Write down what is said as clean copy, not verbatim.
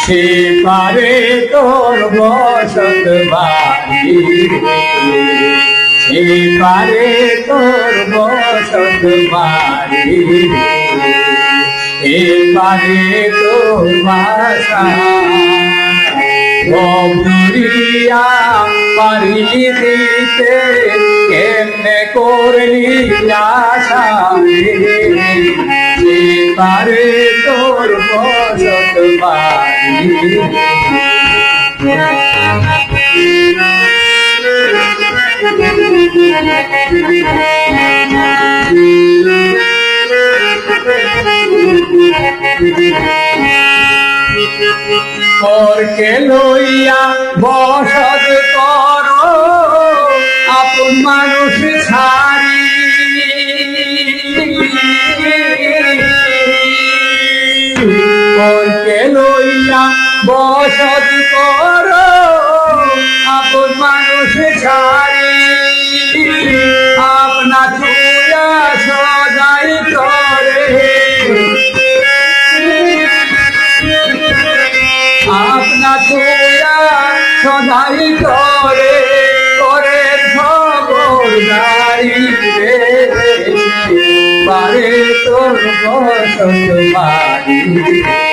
সে পারে তোর বসত বাড়ি সে পারে তোর বসত বাড়ি এ পারে তোর বাসা বন্ধুরিয়া পারি দিতে কেমনে করলি আশা সে পারে তোর বসত বাড়ি পরকে লইয়া বসত কর আপন মানুষ ছাড়ি পরকে লইয়া বসত কর আপন মানুষ ছাড়ি আপনা ছুয়া সদাই করে আপনা ছুয়া সদাই করে করে খবরদারি রে পারে তোর বসত বাড়ি